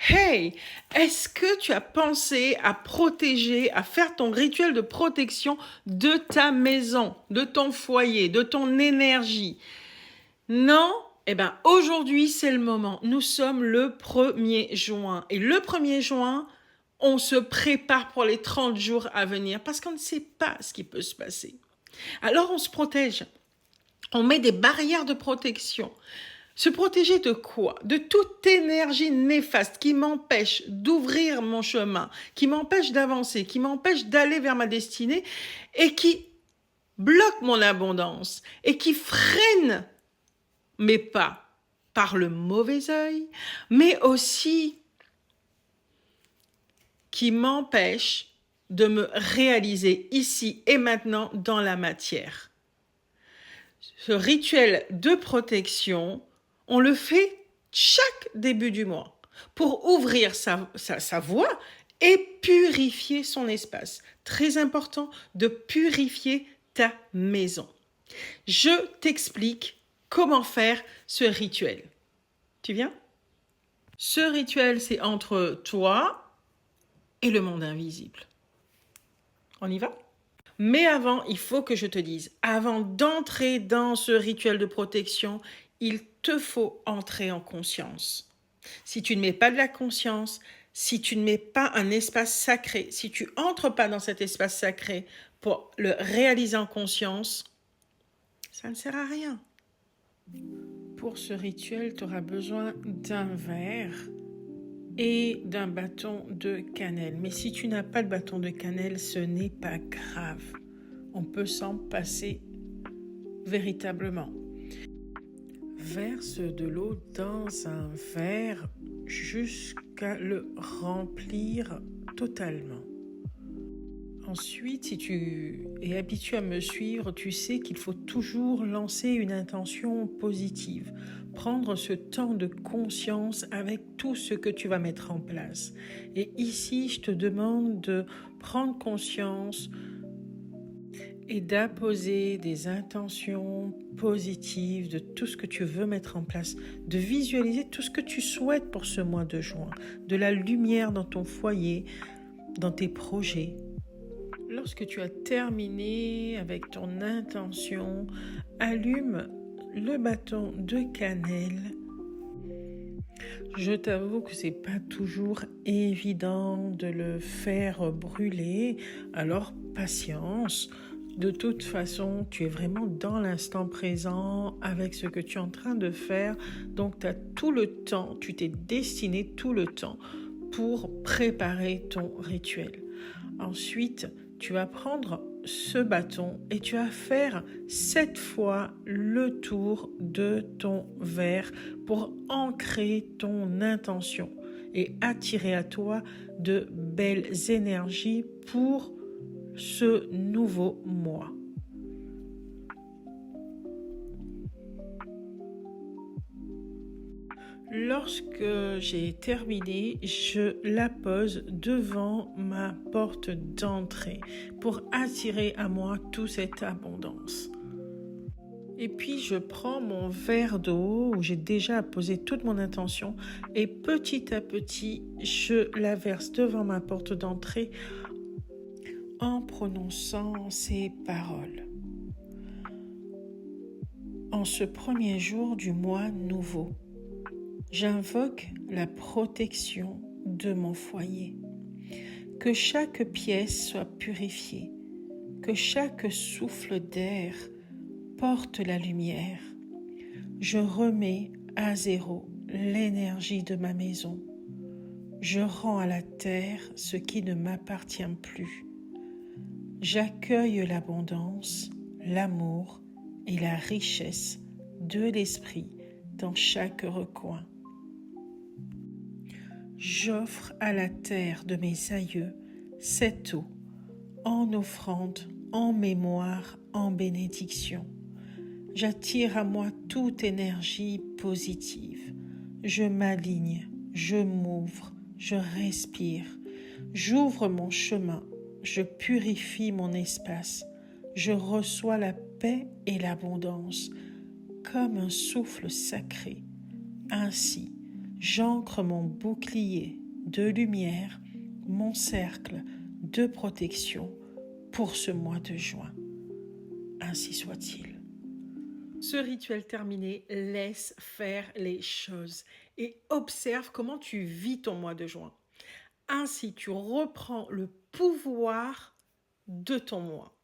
Hey, est-ce que tu as pensé à protéger, à faire ton rituel de protection de ta maison, de ton foyer, de ton énergie? Non? Eh bien, aujourd'hui, c'est le moment. Nous sommes le 1er juin. Et le 1er juin, on se prépare pour les 30 jours à venir parce qu'on ne sait pas ce qui peut se passer. Alors, on se protège. On met des barrières de protection. Se protéger de quoi? De toute énergie néfaste qui m'empêche d'ouvrir mon chemin, qui m'empêche d'avancer, qui m'empêche d'aller vers ma destinée et qui bloque mon abondance et qui freine mes pas par le mauvais œil, mais aussi qui m'empêche de me réaliser ici et maintenant dans la matière. Ce rituel de protection, on le fait chaque début du mois pour ouvrir sa voie et purifier son espace. Très important de purifier ta maison. Je t'explique comment faire ce rituel. Tu viens? Ce rituel, c'est entre toi et le monde invisible. On y va? Mais avant, il faut que je te dise, avant d'entrer dans ce rituel de protection, il te faut entrer en conscience. Si tu ne mets pas de la conscience, si tu ne mets pas un espace sacré, si tu entres pas dans cet espace sacré pour le réaliser en conscience, ça ne sert à rien. Pour ce rituel, tu auras besoin d'un verre et d'un bâton de cannelle. Mais si tu n'as pas de bâton de cannelle, ce n'est pas grave. On peut s'en passer véritablement. Verse de l'eau dans un verre jusqu'à le remplir totalement. Ensuite, si tu es habitué à me suivre, tu sais qu'il faut toujours lancer une intention positive. Prendre ce temps de conscience avec tout ce que tu vas mettre en place. Et ici, je te demande de prendre conscience et d'apposer des intentions positives de tout ce que tu veux mettre en place, de visualiser tout ce que tu souhaites pour ce mois de juin, de la lumière dans ton foyer, dans tes projets. Lorsque tu as terminé avec ton intention, allume le bâton de cannelle. Je t'avoue que c'est pas toujours évident de le faire brûler, alors patience. De toute façon, tu es vraiment dans l'instant présent avec ce que tu es en train de faire. Donc, tu as tout le temps, tu t'es destiné tout le temps pour préparer ton rituel. Ensuite, tu vas prendre ce bâton et tu vas faire 7 fois le tour de ton verre pour ancrer ton intention et attirer à toi de belles énergies pour ce nouveau mois. Lorsque j'ai terminé, je la pose devant ma porte d'entrée pour attirer à moi toute cette abondance. Et puis je prends mon verre d'eau où j'ai déjà posé toute mon intention et petit à petit, je la verse devant ma porte d'entrée en prononçant ces paroles. En ce premier jour du mois nouveau, j'invoque la protection de mon foyer. Que chaque pièce soit purifiée, que chaque souffle d'air porte la lumière. Je remets à zéro l'énergie de ma maison. Je rends à la terre ce qui ne m'appartient plus. J'accueille l'abondance, l'amour et la richesse de l'esprit dans chaque recoin. J'offre à la terre de mes aïeux cette eau en offrande, en mémoire, en bénédiction. J'attire à moi toute énergie positive. Je m'aligne, je m'ouvre, je respire. J'ouvre mon chemin, je purifie mon espace. Je reçois la paix et l'abondance comme un souffle sacré. Ainsi, j'ancre mon bouclier de lumière, mon cercle de protection pour ce mois de juin. Ainsi soit-il. Ce rituel terminé, laisse faire les choses et observe comment tu vis ton mois de juin. Ainsi, tu reprends le pouvoir de ton mois.